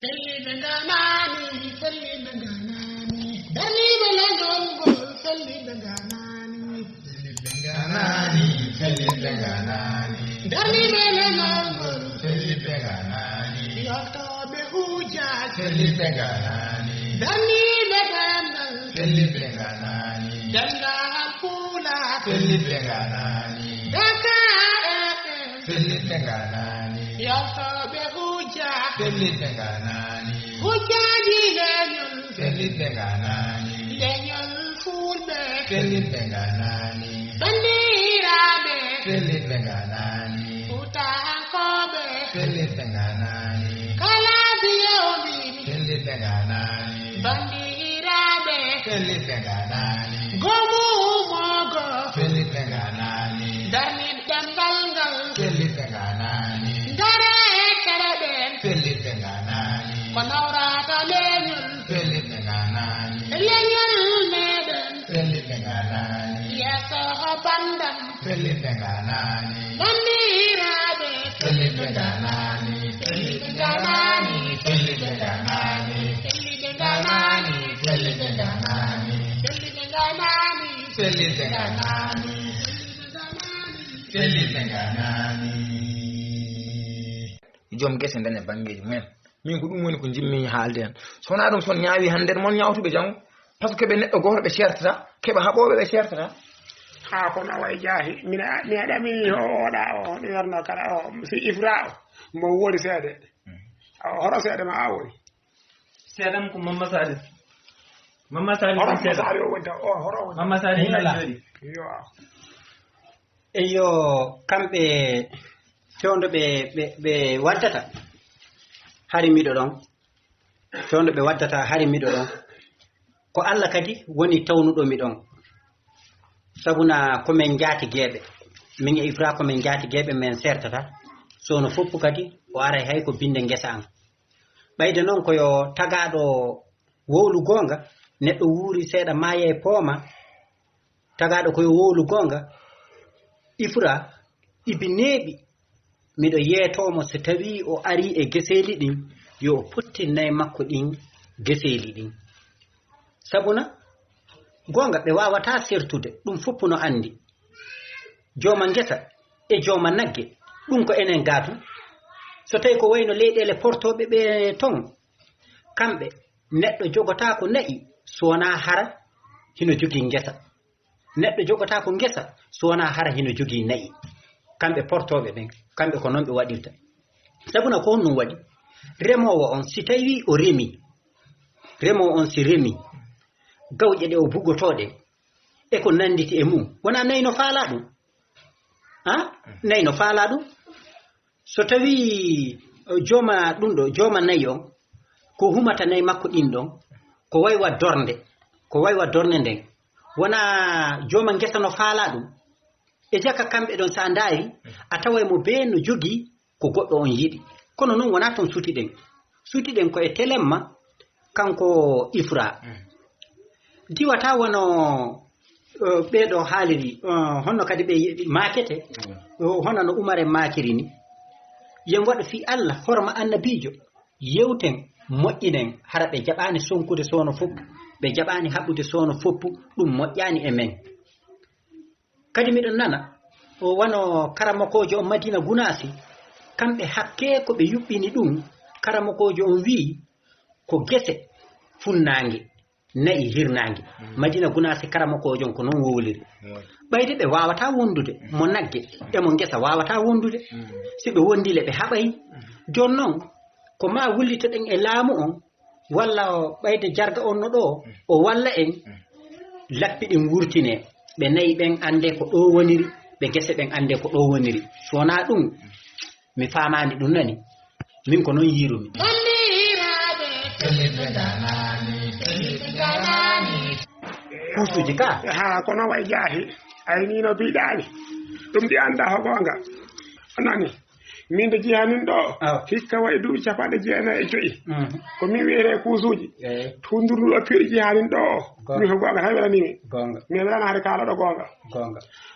Selli benganani, dani belangol, selli benganani, dani belangol, selli benganani, yalta be huja, selli benganani, dani beganal, selli benganani, danga pula, selli benganani, daka selli benganani, yalta be huja, selli benganani, huja di lenyul, selli benganani, lenyul fulbe, selli benganani, bandirabe, selli benganani, utakobe, selli benganani, kala biyobi, selli benganani, bandirabe, selli benganani, gomu mogo, selli benganani, dani dambalgal, selli benganani, dare karaben, selli benganani, konaurata lenyul, selli benganani, lenyul meden, selli benganani, yasa bandam, selli benganani, bandirabe, selli benganani, selli benganani, selli benganani, selli benganani, selli benganani, selli benganani, selli benganani, selli benganani. Jom gese daña bangeji mumen min ko ɗum woni ko jimmi haalde hen sona ɗum son ñaawi hande mon ñawtuɓe janggo par ce que ɓe neɗɗo goto ɓe certata keɓa haɓoɓe ɓe certata ha kono way jaahi mi aɗami oɗa o ɗo werno kala o si ifra o mo woodi seede horo seede ma a woni seedam ko mamma sadi horo sadi o woni taw o horo woni mamma sadi hina jooɗi yo eyo kamɓe fewndo ɓe waddata hari miɗo ɗon fewndo ɓe waddata hari miɗo ɗon ko Allah kadi woni tawnuɗo mi ɗon sabuna komin jaati geeɓe min e Ifra komin jaati geeɓe men sertata sono foppu kadi o aray hay ko binde ngesa an ɓayde noon koyo tagaɗo wowlu gonga neɗɗo wuuri seeɗa maaye pooma tagaɗo koyo wowlu gonga Ifra ibi neeɓi miɗo yeetomo so tawi o ari e geseli ɗin yo o pottinnayi makko ɗin geseli ɗin sabuna gonga ɓe wawata sertude ɗum foppu no andi jooma ngesa e jooma nagge ɗum ko enen gaatu so tawi ko wayno leyɗele portoɓe ɓe ton kamɓe neɗɗo jogota ko nayi so wona hara hino jogii ngesa neɗɗo jogota ko ngesa so wona hara hino jogii nayi kamɓe portoɓe ɓen kamɓe ko noon ɓe waɗirta sabuna ko honɗum waɗi remowo on si tawi o remi remowo on si remi gawƴe ɗe o bugotoɗe e ko nanditi e mum wona nayi no faala ɗum nayi no faala ɗum so tawi jooma ɗum ɗo jooma nayi on ko humata nayi makko ɗin ɗon ko waywa dornde nden wona jooma ngesa no faala ɗum e jaka kamɓe ɗon sa ndaari a taway mo be no jogii ko goɗɗo on yiɗi kono noon wona toon sutiɗen ko e telemma kanko Ifra diwata wono ɓeɗo haaliri honno kadi ɓe makete hono no Umar en makiri ni yen waɗa fi Allah horma annabijo yewten moƴƴinen hara ɓe jaɓani sonkude sono foppu ɓe jaɓani haɓude sono foppu ɗum moƴƴani e men kadi miɗon nana o wano karamokojo on Madina Gunasi kamɓe hakke ko ɓe yuɓɓini ɗum karamokojo on wi ko gese funnange nayi hirnange Madina Gunasi karamokojo on ko noon wowliri ɓayde ɓe wawata wondude mo nagge e mo ngesa wawata wondude si ɓe wondile ɓe haɓayi jon noon ko ma wullita ɗen e laamu on walla ɓayde jarga on no ɗo o walla en lappi ɗin wurtine ɓe nayi ɓen ande ko ɗo woniri ɓe gese ɓen ande ko ɗo woniri so wona ɗum mi famani ɗum nani min ko noon yirumi kuusuji ka ha kono way jaahi ay ni no biɗani ɗum ɗi anda ho gonga anani min de jihanin ɗo hikka waɗi duuɓi 95 ko min wiyete kuusuji tundurɗo piiɗo jihanin ɗo o min ko gonga tan welanimi mi welana hade kaalaɗo gonga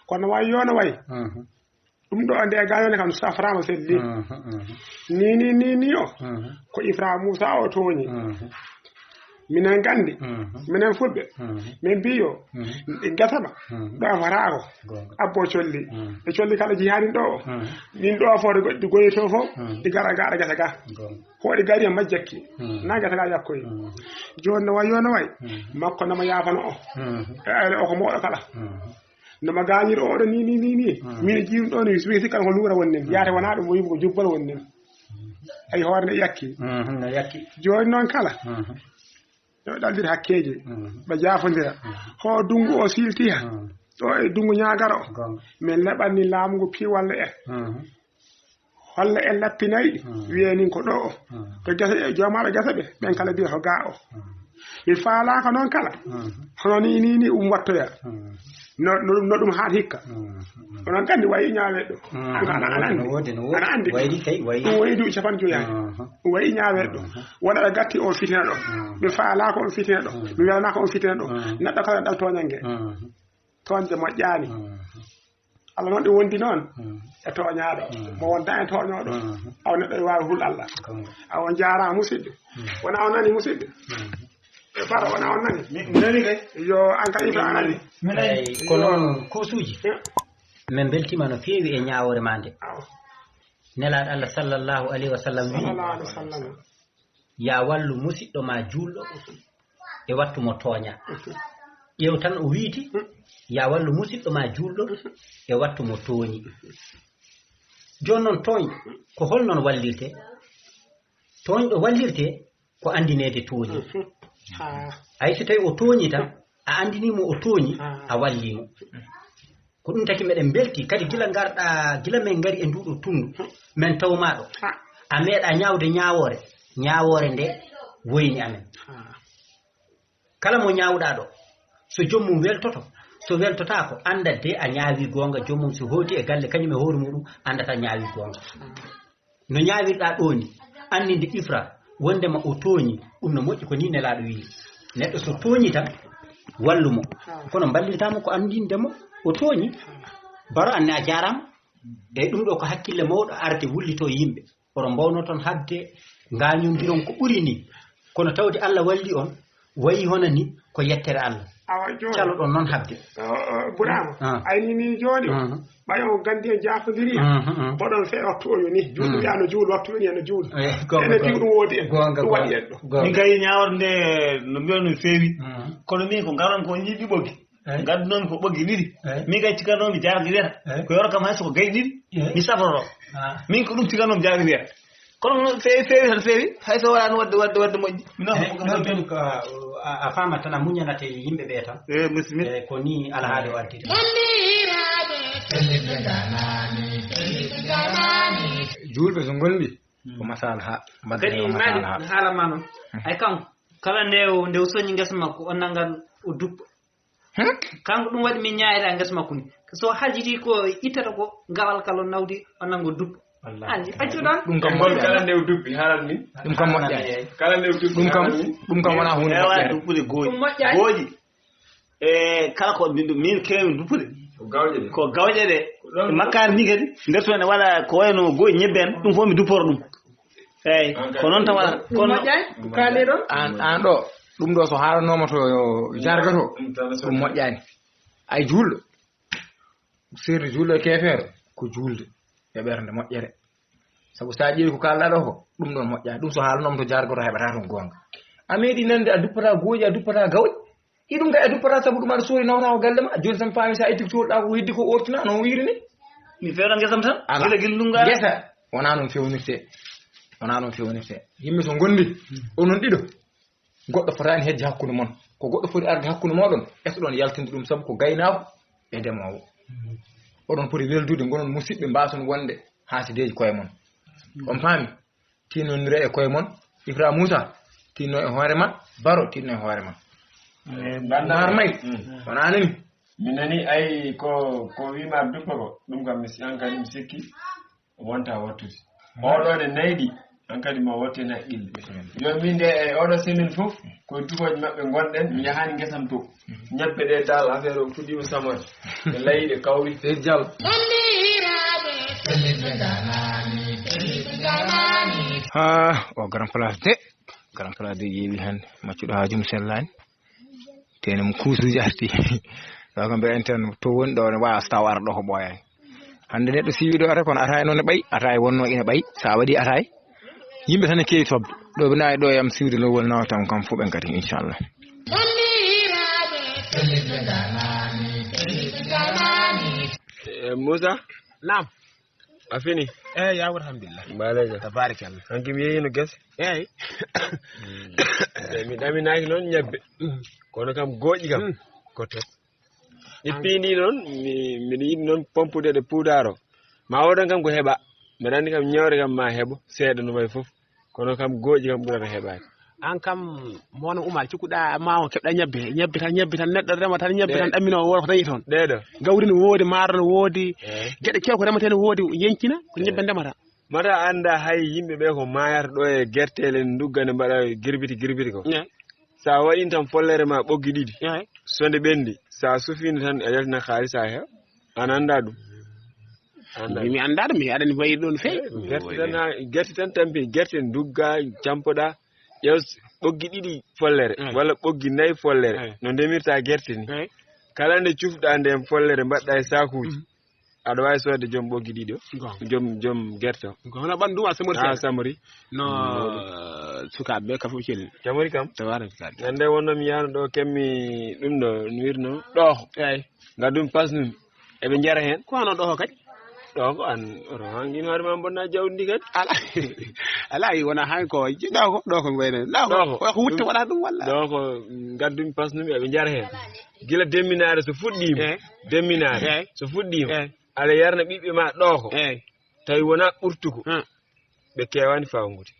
kono way yona way ɗum ɗo nde gayone kam saframa selli ni o ko Ifra Moussa o tooñi minen gandi minen fulɓe min mbiyo gasama ɗo farako abbo colli e colli kala jihaɗin ɗo o ɗin ɗo fode goɗɗi goyito fof ɗi gara gaɗa gasa ga hoɗi gari e majjakki na gasa ga yakkoyi joni no way yo no way makko nama yafano o e ayre o ko moɗo kala noma gañir oɗo ni min jiwɗum ɗo ni wi sikkan ko luura wonnin yaate wona ɗum o yimo ko jubbal wonnin ay hoore nde yakki joni noon kala yo ɗaldir hakkeji ɓe jafodira ho dungu o silti ha ɗo e dungu ñagaro min leɓanni laamugu piwalle en holla en lappinayi wiyenin ko ɗo o to gese jomaɓe gese ɓe ɓen kala mbiya ko ga o mi faalaka noon kala hono ni wattoya no ɗum haat hikka onon gandi wayi ñaaweɗo ana andi ɗum wayi duuɓi capan joyaani ɗum wayi ñaaweɗo wona ɓe gatti on fitina ɗo ɓe faalaka on fitina ɗo mi welanaka on fitina ɗo neɗɗo kala ɗal toñange toñde moƴƴaani Allah noon ɗi wondi noon e toñaaɗo mo wonda e toñoɗo aw neɗɗo e waawi hul Allah awon jaarama musidɗo wona o nani musidɗo e bara wona on nani mi nani kay yo an kay Ifra anani kono kuusuji min beltima no feewi e ñaawore ma nde nelaɗo Allah sallallahu alayhi wa sallam wi ya wallu musidɗo ma juulɗo e wattu mo tooña ƴeew tan o wiiti ya wallu musidɗo ma juulɗo e wattu mo tooñi joni noon tooñ ko holnon wallirte tooñɗo wallirte ko andinede tooñi ay so tawi o tooñi tan a andinimo o tooñi a wallimo ko ɗum taki meɗen belti kadi gila men ngari e nduɗo tundu men tawmaɗo a meeɗa ñawde ñawore nde woyni amen kala mo ñawɗa ɗo so jommum weltoto so weltotako anda de a ñaawi gonga jommum so hooti e galle kañum e hoore muɗum andata ñaawi gonga no ñaawirɗa ɗo ni anninde Ifra wondema o tooñi ɗum no moƴƴi ko ni nelaɗo wi neɗɗo so tooñi tan wallumo kono ballitamo ko andindemo o tooñi baro anne a jarama e ɗum ɗo ko hakkille mawɗo arde wullito yimɓe oɗon mbawno toon habde gañodiron ko ɓuri ni kono tawde Allah walli on wayi hono ni ko yettere Allah caloɗon noon habde Burama ayni joni ɓayon gandi en jafodiri boɗon fe wattu oyo ni juulɗo yano juul wattu woni eno juul ene tiw ɗum woodi en ɗum waɗi en ɗo min gayi ñaworde nde no mbiyon no feewi kono min ko garan ko ñiɗɗi ɓoggi gaddunomi ko ɓoggi ɗiɗi min kay cikanomi jardi wiyata ko yoro kam hay soko gayi ɗiɗi mi saforo min ko ɗum cikanomi jardi wiyata kono feewi tan feewi hay so waɗano wadde moƴƴi a fama tan a muñanate yimɓe ɓe tan musidɓe ko ni alhaali waddide julɓe so gonɗi ko masal ha kadi maɗi haalama noon ay kanko kala nde soñi ngesa makko o nangan o duppa kanko ɗum waɗi min ñaayira ngesa makko ni so haljiti ko ittata ko ngawal kala nawdi o nango duppa accuɗon ɗum kam kala nde duppi haral min ɗum kam moƴƴani kala nde duppi ɗum kam wona hunde wawi duppude gooƴi e kala ko min kewi duppude ko gawƴe ɗe makkari ni kadi nder to ene waɗa ko wayno gooƴi ñebbe en ɗum fof mi dupporo ɗum eyyi ko noon tan waɗata kono kaaliɗo an ɗo ɗum ɗo so haaranoma to jargato ɗum moƴƴani ay juulɗo sirde juulɗo e kefeero ko juulde e ɓernde moƴƴere sabu sa ƴeewi ko kalɗa ɗo ko ɗum ɗon moƴƴani ɗum so haalanoma to jargato heɓata toon gonga a meeɗi nande a duppata gooƴi a duppata gawƴi iɗum kay a duppata sabu ɗum aɗa soori nawta ko galle ma joni tan paami sa itti coɗɗa ko heddi ko ortina noon wiiri ni mi fewna guesam tan gila ɗum gara guesa wona noon fewnirte yimɓe so gondi onon ɗiɗo goɗɗo fotani hejji hakkude moon ko goɗɗo foti arde hakkude moɗon ɓesɗon yaltinde ɗum sabu ko gaynako e ndemowo oɗon poti weldude gonon musidɓe mbason wonde haasideji koye moon on paami tinnodire e koye moon Ifra Moussa tinno e hoore ma Baro tinno e hoore ma bandar may wona nani mi nani ay ko wima duppa ko ɗum kam mi an kadi mi sikki wonta wattude oɗo de nayɗi an kadi ma wotte naqqille yo min de e oɗo semaine fof koye dukoje maɓɓe gonɗen mi yahani guesam to ñebbe ɗe dal affaire o fuɗɗima samode ɓe layiɗe kawri seydi Diallo ha o grand place de yeewi hande maccuɗo haajum sellani tenum kuusuji arti ɗo kam mbiɗa enten to woni ɗo ne wawa so taw ara ɗo ko ɓooyani hande neɗɗo siwi ɗo ata kono ataye noon ne ɓayi ataye wonno ina ɓayi sa waɗi ataye yimɓe tan ne keewi tobde ɗo ɓe nawi ɗo yam siwde lowol nawatan kam fuu ɓen kadi inchallah Musa Naam. a fini Ya alhamdulillah. baleja Tabarakallah. hanki mi yeyino guese mi ɗaminaki noon ñebbe kono kam gooƴi kam ko tet ippini noon miɗa yiɗi noon pompude ɗe puudaro ma woɗon kam ko heɓa mbeɗa andi kam ñewre kam ma heɓo seeɗa no way fof kono kam gooƴi kam ɓurata heɓade an kam mono umal cikuɗa ma o keɓɗa ñebbe tan neɗɗo rema tan ñebbe tan ɗammino won ko dañi toon ɗeɗo gawri no woodi maaro no woodi gueɗe kew ko remate no woodi yencina ko ñebbe ndemata mata anda hay yimɓe ɓe ko mayata ɗo e guertele duggane mbaɗa girbiti ko sa waɗin tan follere ma ɓoggi ɗiɗi sonde ɓendi sa sufino tan a yaltina haalis a hew an anda ɗum mi anda ɗum mi aɗani wayi ɗo no fewi guerte tan tampi guerte dugga campoɗa ƴew ɓoggi ɗiɗi follere walla ɓoggi nayyi follere no ndemirta guerte ni kala nde cufɗa nden follere mbaɗɗa e sakuji aɗa wawi sodde joom ɓoggi ɗiɗi o joom guerte o hono ɓannduma samori no sukaɓe ɓe ka fof celli samori kam tabarakalla ande wonno mi yano ɗo kemmi ɗum ɗo no wirno ɗooko gaddum pasnumi eɓe jara hen ko hono ɗooko kadi ɗooko an oto hangin hoore ma bonna jawdi ndi kadi ala yi wona han ko ɗooko wayno ɗooko ko wutta waɗa ɗum walla ɗooko gaddumi pasnumi eɓe jara hen gila demminare so fuɗɗima demminare so fuɗɗima aɗa yarna ɓiɓɓe ma ɗooko tawi wona ɓurtuko ɓe kewani fawgude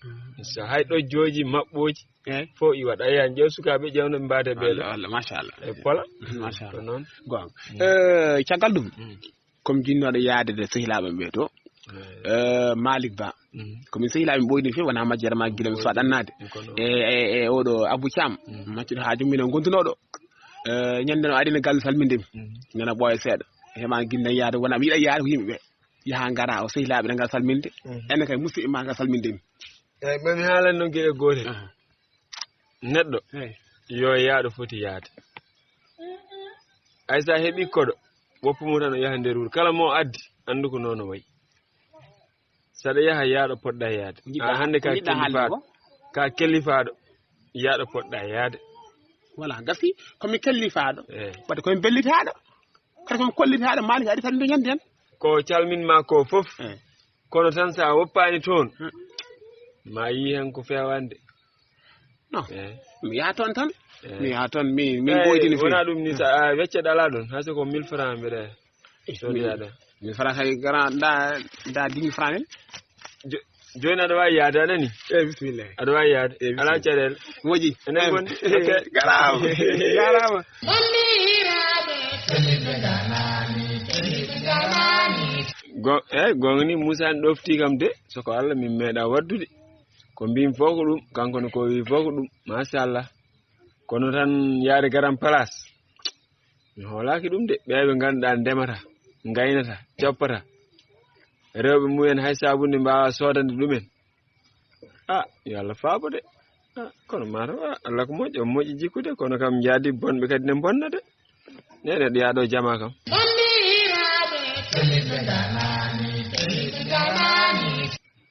so hay ɗo jooji maɓɓoji fo i waɗa yan ƴeew sukaɓe ƴewno ɓe mbade ɓeeɗo Allah machallah e pola machallah noon gon caggal ɗum comme jinnoɗo yaade de sehilaɓe ɓe to Malik Ba komin sehilaɓe ɓoyɗi fe wona majjere ma guila mi suwa ɗannade e oɗo Abou Thiam maccuɗo haajum minen gontunoɗo ñande no aɗino galle salmindemi nana ɓooya seeɗa heɓa guinna yaade wona mi yiɗa yaade ko yimɓeɓe yaha gara o sehilaɓe ɗe ngal salminde enne kay musidɓe ma ngal salmindemi eyyi ɓemi haalani noon gueɗe gotel neɗɗo yo yaaɗo foti yaade hay sa heeɓi koɗo woppumo tan o yaha nder wuuro kala mo addi andu ko noon o wayi saɗa yaha yaaɗo poɗɗa yaade a hande ka kellifaɗo yaaɗo poɗɗa yaade voilà gasi komi kellifaɗo wadde komi bellitaɗo kadi komi kollitaɗo Malik aɗi tan nde ñande hen ko calminma ko fof kono tan sa woppani toon ma yi hen ko fewande non mi yaha toon tan mi yaha toon min ɓoydini wona ɗum ni sa weccede ala ɗon hay so ko 1000 francs mbiɗa soodiyaɗa 1000 francs kay grand da 10 000 francs en joni aɗa wawi yaade anani bisimilla aɗa wawi yaade ala caɗele moƴƴi enen gonɗi garama gonga ni Moussa n ɗofti kam de soko Allah min meeɗa waddude ko mbimi fof ko ɗum kanko ko wi fof ko ɗum machallah kono tan yaade garan place mi hoolaki ɗum de ɓeɓe ganduɗa ndemata gaynata coppata rewɓe mumen hay sabunde mbawa sodande ɗumen yo Allah faabo de kono mataw Allah ko moƴƴo o moƴƴi jikkude kono kam jaadi bonɓe kadi ne bonna de neɗɗo yaɗo jama kam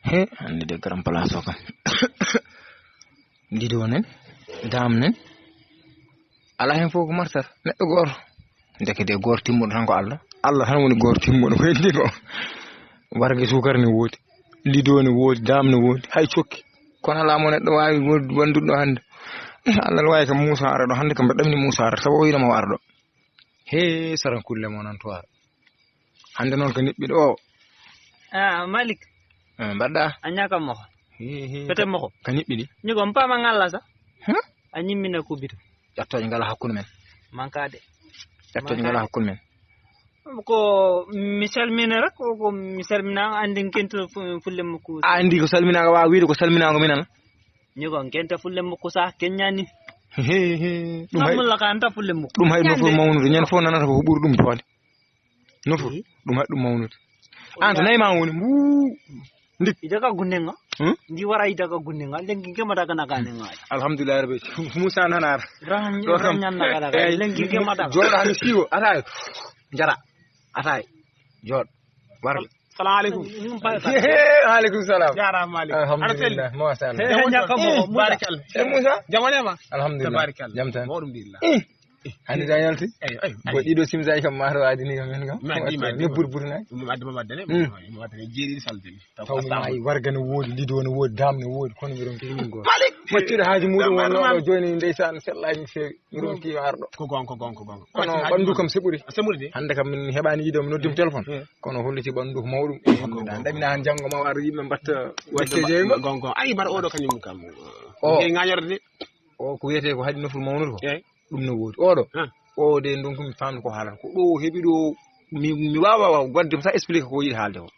he hande de grand place o kam ndido nen dam nen ala hen fof ko martata neɗɗo goto deke de goto timmuɗo tan ko Allah tan woni goto timmuɗo ko heddi ko wargue sukar ne woodi lido ne woodi dam ne woodi hay cokki kono ala mo neɗɗo wawi wanduɗo hande Allah ne wawi kam Moussa ara ɗo hande kam mbeɗa ɗamini Moussa ara sabu o winoma o ara ɗo he saran kulle mo nan to ara hande noon ko niɓɓiɗo o Malik mbaɗɗa a ñaka moko pete moko ka niɓɓiɗi ñigom pama ngalla sa a ñimmina kubito ƴattoje ngala hakkude men mankade ƴattoje ngala hakkude men ko mi salmina rek ko mi salmina andin kento fulle mukku andi ko salminaga wawi wiide ko salminago minana ñigon kenta fulle mukku sa keññani ɗum mamulla ka anta fulle mukku ɗum hay no fo mawnude ñande fof nanata ko ɓuuri ɗum toode no fo ɗum hay ɗum mawnude an to nay ma woni bu ndik idaka gunenga ndi wara idaka gunenga lengi kema daga nakanenga alhamdulillah rabbi musa nanar ranyan naga lengi kema daga joda han siwo atay jara atay jod war salam alaikum alaikum salam jara malik alhamdulillah ma sha Allah nyaka mo barakal musa jamane ma alhamdulillah barakal jamtan modum billah hani da yalti bo dido simzay kam maro adini kam men kam ne burbur na dum adama madane mo wadane jeeri saldeni taw ay warga no wodi lido no wodi dam no wodi kono mi don ki min go maccude haaji mudum wonno joni ndeysan sellaji fewi mi don ki ardo ko gonko kono bandu kam seburi de hande kam min hebani yidom noddum téléphone kono holliti bandu mawdum damina han jango ma war yimbe batta wacce jeego gonko ay bar odo kanyum kam o e ngañorde o ko wiyete ko hadi noful mawnudo ko dum no wodi odo o de ndonko mi fandu ko halata ko do hebi do mi wawa wadde sa explique ko yidi halde ko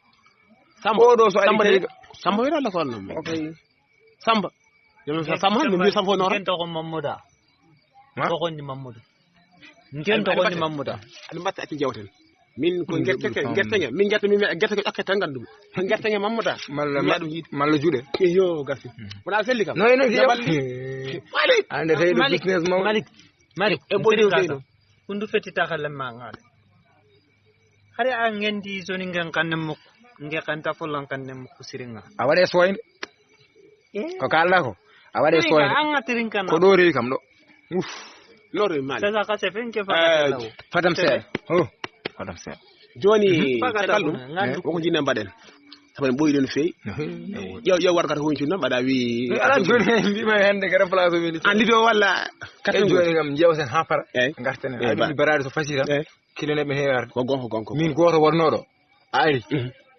samba odo so ari samba wira la sonno okay samba yelo samba no mi samba no ngento ko mamuda ko ko ni mamuda ngento ko ni mamuda ali matta ati jawten min ko gertenge min gertenge akkata ngandum gertenge mamuda malla jude yo gasi wala selli kam no malik ande tay business mo malik e bodi deyno kundu feti takhalle ma ngale hari a ngendi zoni ngan kanne muk nge kanta fulan kanne muk siringa awade soyde ko kalda ko awade soyde anga tirinkan ko dori kam do uf lore mali sasa ka se fen ke fatam se fatam se joni kallum ko jinne mbaden taban boy den fey yow warkata ko wonci non bada wi ala joni bi ma hande gara place mi andi do walla katam joni kam jewsen ha para gartene abi barade so fasira kilene be heewar ko gonko min goto wonnodo ari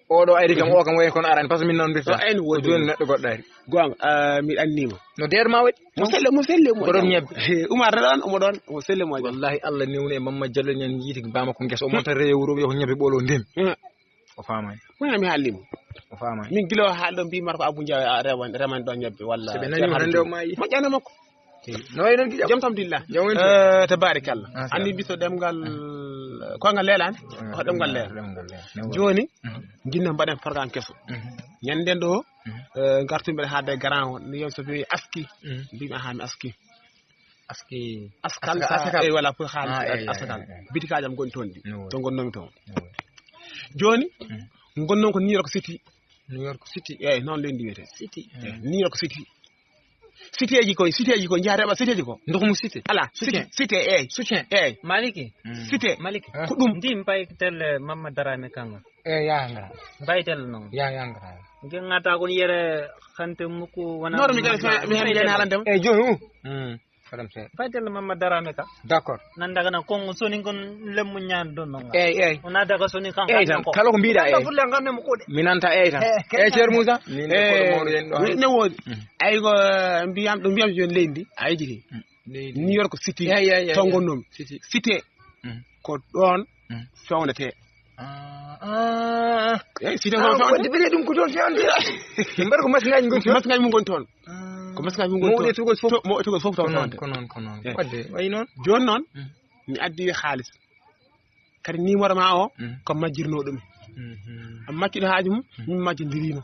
odo ari kam o kam way kon arani parce que min non dirta en wodi joni neddo goddo ari gon mi annima no der ma wadi mo selle mo don nyebbe umar don mo don mo selle mo wallahi allah newne mamma jallo nyen yiti bama ko ngeso o monta rewuro yo nyebbe bolo ndem o famay wona mi halimo o famay min gilo haldo bi marko abou ndiaye reman do nyebbe walla be nani hande o mayi mo jana makko no way non jam tamdillah tabarakallah andi biso demgal ko ngal lelan ko demgal leer joni ginna mbaden programme kesso nyanden do gartumbe haade grand ni yo so fi aski bi ma hami aski askal e wala pour xal askal bitika jam gon tondi to gonnomi to joni gonnon ko New York City non len diwete city New York City city ji ko jaareba city ji ko ndoxum city ala city soutien maliki city maliki ko dum ndim pay tel mamma darame kanga yanga baytel non yanga ngata ko yere khante muku wana no mi gene halandem joni fadam se baytel mamma darame ka d'accord nan daga na kongo soni kon lemmu nyaan don non ona daga soni kan ko kala ko biida fulle ngam mo ko de minanta tan cer Moussa ne wodi ay go mbiyam joni lendi ay jigi New York City tongonnom city ko don fewndete city ko wadi be dum ko don fewndete mbar ko masngaji mun gon ton ko masngaji mun gon ton mo to fof ton konon wadde way non jon non mi addi xaalis kadi numéro ma o ko majjirno dum makki do haaju mum min majjindirino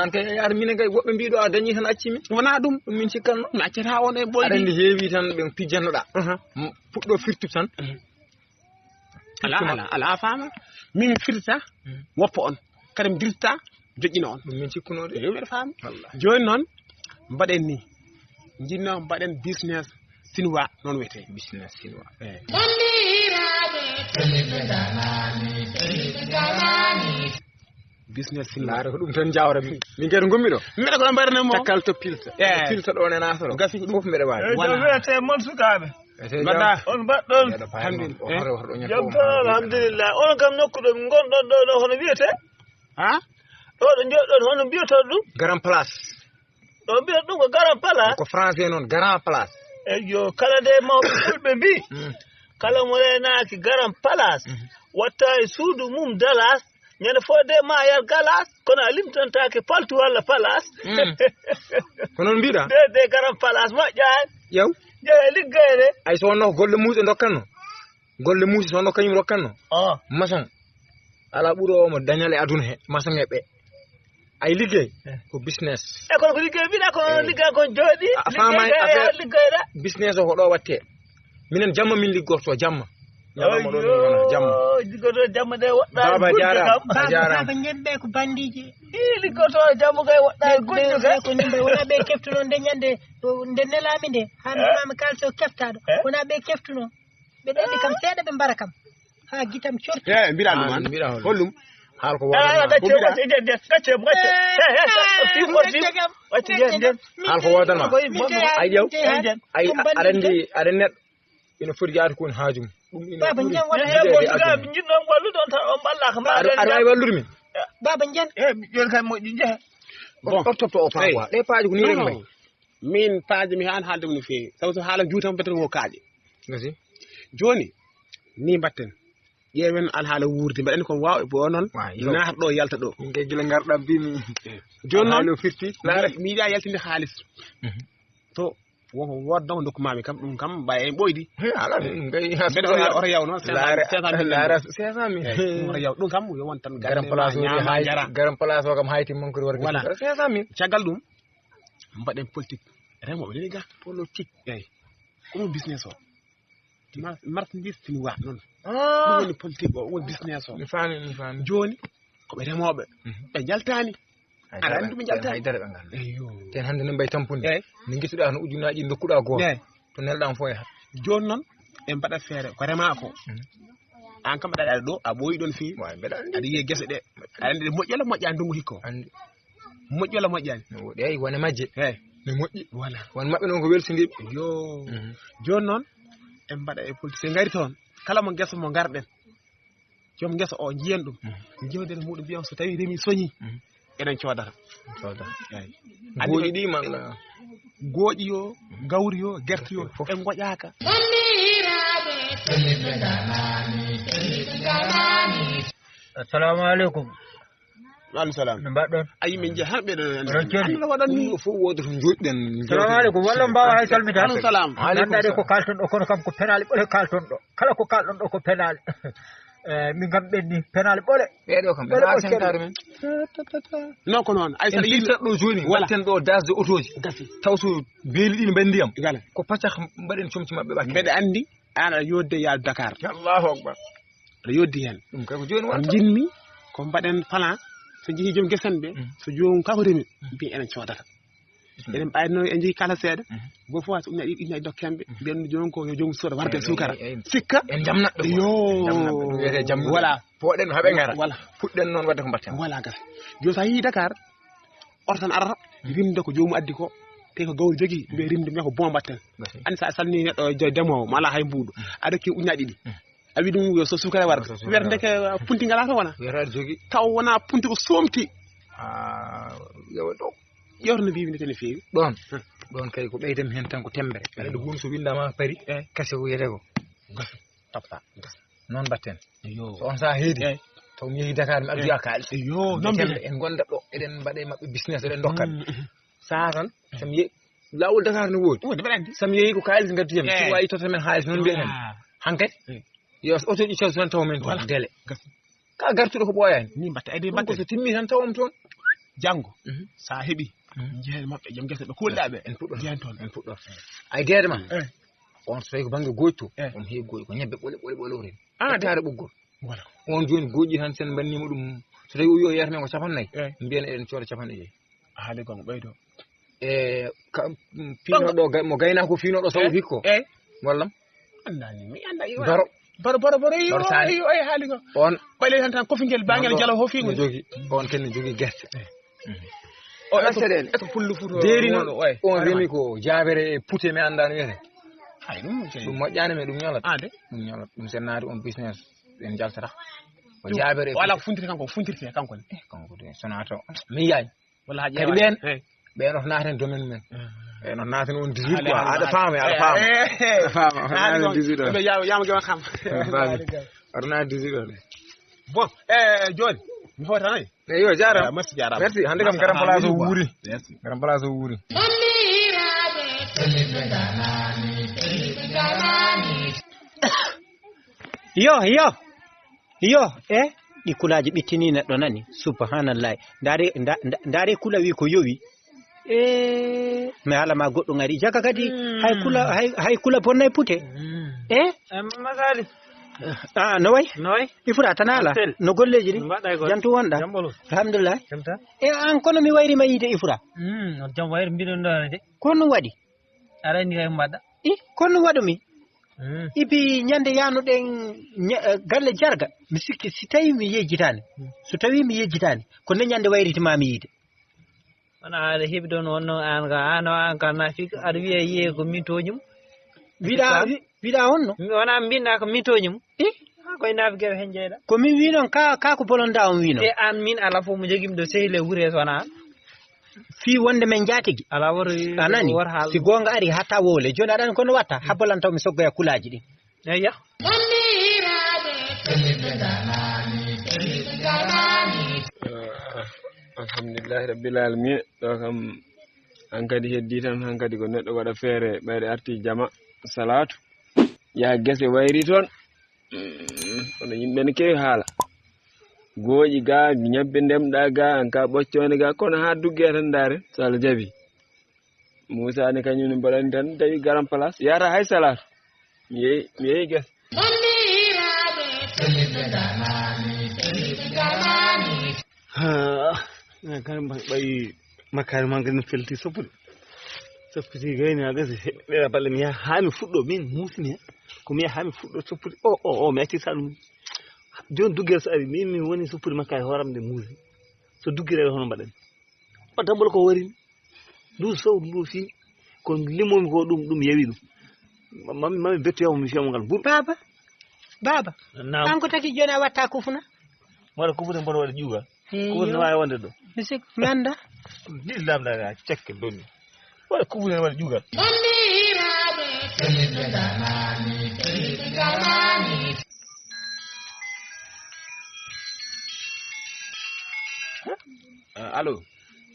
an kay ar min kay wobbe biido a dañi tan accimi wona dum min cikkanno mi accata on e boydi arande heewi tan be pijjanno da puddo firtu tan ala fama min firta woppo on kadi mi dirta jojjina on min cikkuno de mi fam joni non mbaden ni jinno mbaden business sinwa non wete business sinwa business sinwa laare ko dum tan jawra min kay ngommi do mi ko mbarne mo takkal to pilta do ne nasoro gafi dum fof mi rewa wala wete mon sukabe bada on baddon alhamdulillah on kam nokkudo gondon do hono wiete ha do jodon hono biyoto dum grand place do biyoto dum ko grand place ko français non grand place yo kala de mawbe fulbe bi kala mo lenaaki grand place watta e suudu mum dalas ñande fode ma yar galas kono alimtan taake paltu walla place kono mbida de grand place ma jaan yow jeeya liggeyde ay so no golle muuse dokkanno golle muuse so no kanyum rokkanno maçon ala ɓuro mo dañale aduna he masaŋeɓe ay liggey ko business e kono ko liggey mbiɗa ko liggey ko jooɗi liggoyɗa business o ko ɗo watte minen jamma min liggorto jamma ñalawma ɗo min jamma liggoto jamma de woɗɗa baba jarama baba ñembe ko bandiji liggoto jamma kay woɗɗa gujju kay ko ñembe wona ɓe keftuno nde ñande nde nelami nde hande mami kalso keftaɗo wona ɓe keftuno ɓe ɗenɗi kam seeɗa ɓe mbara kam ha gitam corti mbiɗa ɗum an hollum haal ko haal ko wodanma ay ƴew ay aɗa neɗɗo ina foti yaade ko woni haajum ɗum baba jan waɗa jinɗon wallude on tan on ɓallaka aɗa wawi wallude min baba jan joni kay moƴƴi jeehe bon topto o paa quoi ɗe paaji ko ni rek mbay min paaji mi han haalde no feewi sabu so haala juutam betere ko kaaƴe gasi joni ni mbatten ƴeewen alhaala wuurde mbaɗen ko waw bo noon naata ɗo yalta ɗo min kay gila garɗam mbimi joni noon firti mi yiɗa yaltinde haalis to woko woddaw dokkumami kam ɗum kam mbay en ɓoydi ala ɗum kay mbeɗa ora yaw noon 500 000 ora yaw ɗum kam yo won tan garam place o garam place o kam hayti mon ko warga voilà 500 000 caggal ɗum mbaɗen politique remoɓe ɗeni ga politique eyyi komo business o marchandise tini wa noon ɗum woni politique o woni business o mi faami joni koɓe remoɓe ɓe jaltani aɗa andi ɗum jaltani haydara ɓe ganda eyyo ten hande ne mbay tampude ni gisuɗa no ujunaji dokkuɗa goto to nelɗan fo yahat joni noon ɓe mbaɗat feere ko rema ko an kam aɗa ɗo a ɓooyi ɗon feewi aɗa yiye guese ɗe aɗa andi ɗe moƴƴala moƴƴani ndungu hikko andi moƴƴala moƴƴani woɗi ay wone majje ne moƴƴi voilà won maɓɓe noon ko welsindiɓe yo joni noon en mbaɗa e politique ngari toon kala mo guesa mo garɗen joom guesa o jiyen ɗum jewden muɗum mbiya so tawi remi soñi eɗen coodata eyi gooƴi ɗi malla gooƴi yo gawri yo guerte yo en goƴaka assalamu aleykum aleykum salam no mbaɗɗon ayi min jeeha ɓeɗo Allah waɗanni fof woodi to joɗɗen salamu aleykum walla mbawa hay salmita aleykum salam ganndade ko kalton ɗo kono kam ko penali ɓole kalton ɗo kala ko kalɗon ɗo ko penali min kam ɓenni penali ɓole ɓeɗo kam ɓe sentare men non ko noon ay saɗa yiltat ɗo joni watten ɗo dasde autoji taw so beeli ɗi no mbaɗi ndiyam ko pacca mbaɗen comci mabɓe ɓakke mbeɗa andi an aɗa yodde yaadu Dakar allahu akbar aɗa yoddi hen ɗum kay ko joni wonta jinmi ko mbaɗen plan so jeehi joom guesen ɓe so joomum kako remi mbi enen coodata eɗen ɓayno en jeehi kala seeɗa go fof so uñaɗi ɗinaji dokkemɓe mbiyanno jooni ko yo joomum sooda warde sukara sikka en jamnatɓe yo ɗum wiyete jamnude voilà pooɗen haaɓe gara voilà puɗɗen noon wadde ko mbatten voilà gasi joni so a yeehi Dakar oto tan arata rimde ko joomum addi ko te ko gawri jogui mbiya rimde mbiya ko bon mbatten andi sa salni neɗɗo demowo ma ala hay mbuuɗo a dokki uñaɗi ɗi a wi ɗum yo so sukara warde wiyata ndeke punti ngala to wona wiyata jogui taw wona punti ko somti yewa ɗo ƴewto no mbimi ndeke no feewi ɗon kay ko ɓeydemi hen tan ko tembere aɗa hunde so windama pari kase ko wiyete ko gasa topta noon mbatten so on saha heedi taw mi yeehi Dakar mi adduya kalis yo noon en gonda ɗo eɗen mbaɗe mabɓe business eɗen dokkat saha tan somi yeehi lawol Dakar no woodi somi yeehi ko kalis gadduyam si wawi tota men haalis noon mbiyen hen hankkadi yo auto ɗi caw tan taw men toon délai ka gartuɗo ko ɓooyani ni mbatta ede mbatta so timmi tan tawam toon janggo sa heeɓi jehen mabɓe joom guese ɓe kolɗaɓe en puɗɗo jehen toon en puɗɗo ay deede ma on so tawi ko banggue gooƴ to on heewi gooƴ ko ñebbe ɓole ren tare ɓoggol voilà on joni gooƴi tan sen bannima ɗum so tawi o wi o yeyata men ko 50 mbiyen eɗen cooda 50 haali gonga ɓeydo e fiinoɗo mo gaynako fiinoɗo sawu hikko wallam andani mi anda baro yo ay haali go on ɓayle tan kofingel bangel jalo ho fiigo jogi on ken jogi gerte o eto pullu futo deeri noon on remi ko jaabere puute mi anda no wiyete hay ɗum moƴƴani me ɗum ñolat ɗum sen naati on business en jaltata ko jaabere wala funtirte kanko funtirte kanko kanko de sonato mi yaay wala ha kadi ɓen no naaten domaine men no naaten on 18 quoi aɗa faama aɗa faama 18 ɓe yama gewa kam aɗa naati 18 o de bon joni mi hotanayi yo jarama merci hande kam garam place o wuuri garam place o wuuri yo ɗi kulaji ɓittini neɗɗo nani subhanallahi ndaare kula wi ko yowi mi haala ma goɗɗo ngari jaka kadi hay kula bonnay pute masali no way ifura tan ala no golleji ɗi jantu wonɗa alhamdulillah an kono mi wayrima yiide ifura jam wayri mbiɗon ɗo de kono waɗi arani kay mbaɗɗa kono waɗumi ibi ñande yanuɗen galle jarga mi sikki si tawi mi yejjitani so tawi mi yejjitani ko ne ñande wayritimami yiide wona aɗa heeɓi ɗon wonno an ka nafik aɗa wiya yiye ko mitoñum wiɗa honno wona mbinɗa ko mitoñum koye nafigueɓe hen jeyɗa ko min wi noon ka ko bolonda on wino an min ala fof mo joguimi ɗo sehile wuure wona an fi wonde men jaatigui ala woto anani si gonga ari hatta wowle joni aɗani kono watta habbalantaw mi soggoya kulaji ɗi eyya alhamdulillahi rabbil alamin ɗo kam hankadi heddi tan hankadi ko neɗɗo waɗa feere ɓayde arti jama salatu yaha gese wayri toon kono yimɓe ne kewi haala gooƴi ga ñebbe ndemɗa ga an ka ɓoccone ga kono ha dugge tan daare so Allah jaabi Moussa ne kañum ne mbaɗani tan tawi garan place yata hay salatu mi yeehi gese kan ɓayi makkaari ma ngani felti soppude soppiti gayni a gasi ɓeɗa balle mi yaha ha mi fuɗɗo min musini he komi yaha ha mi fuɗɗo soppude o mi accita ɗum joni duggere so ari min mi woni soppude makkaari hooram nde muusi so duggere hono mbaɗani o dabbol ko warini ndu sowdu ndu fi ko limomi ko ɗum yewi ɗum mami bettuyamo mi fiyamo ngal ɓuur baba an ko taki joni a watta kufuna waɗa kufude mboɗo waɗa ƴuuga kufude ne wawi wonde ɗo misik mi anda ɗiɗi lamɗa cekke donni waɗa kufude ne waɗa ƴuugal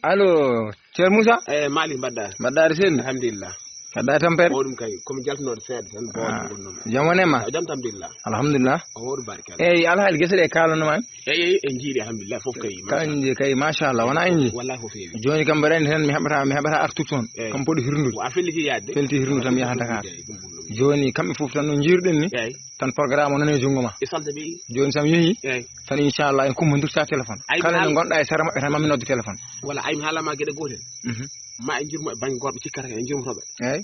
allo ceer Moussa Mali mbaɗɗa mbaɗɗaade seeɗi alhamdulillah mbaɗɗa tampere hoɗum kay komi jaltinoɗo seeɗa tan boonoma jam wonema jam alhamdulillah alhamdulillah o hoɗum barkel eyyi alhaali gese ɗe kalanoma eyi en jiiɗi alhamdulillah fof kay kanje kay machallah wona en jii wallahi fof heewi joni kam mbaɗani tan mi heɓata artu toon kam poɗi hirnude a felliti yaadde felti hirnude tan mi yaha Dakar joni kamɓe fof tan no jiiruɗen ni tan programme o nani e jungo ma e salde ɓe joni sam yeehi tan inchallah en kummodirta téléphone kala nde gonɗa e sara maɓɓe tan mami nodde téléphone walla aymi haalama gueɗe gotel ma en jirmo e banggue gorɓe cikkata en jirmotoɓe eyyi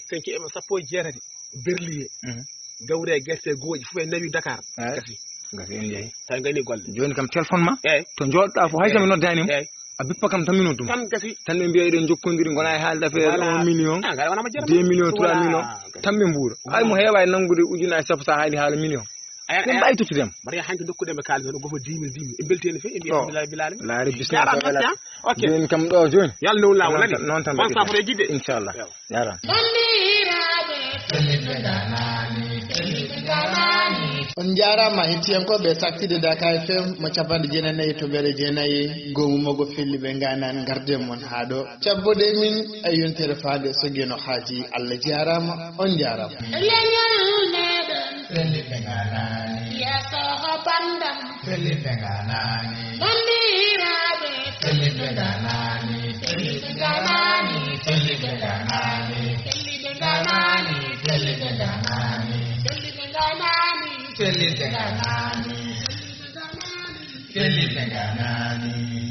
kenki ema sappo e jeetati berlier gawre guerte gooƴi fof e nawi Dakar gasi en jeeyi tawi gayni golle joni kam téléphone ma to jooɗoɗa fof hay somi noddanima a bippa kam tan mi nodduma tan gasi tan ɓe mbiya eɗen jokkodiri gona e haalde affaire 1 million 2 million 3 million tan ɓe mbuura ay mo heewa e nanggude ujunnaje sappo sa haali haala million ɗum ɓay tuttudema mbaɗa hanke dokkudema kalis hono gofo 10 000 e belteni fe e mbiya alhamdulillah bilal laari bismillah joni kam ɗo joni yalla newon lawol nani noon tan on safore jidde inchallah yaram on jarama hettiyankoɓe saktide Dakar FM mo capanɗe jeenayyi to ɓeere jeenayyi gomumogo felli ɓe ganan garde mon ha ɗo cabboɗe min e yontere faade so gueno haaji Allah jarama on jarama yesoho bandam felliɓe ganani bandiraɓe felliɓe ganani felliɓe ganani felliɓe ganani felliɓe ganani felliɓe ganani felliɓe ganani felliɓe ganani felliɓe ganani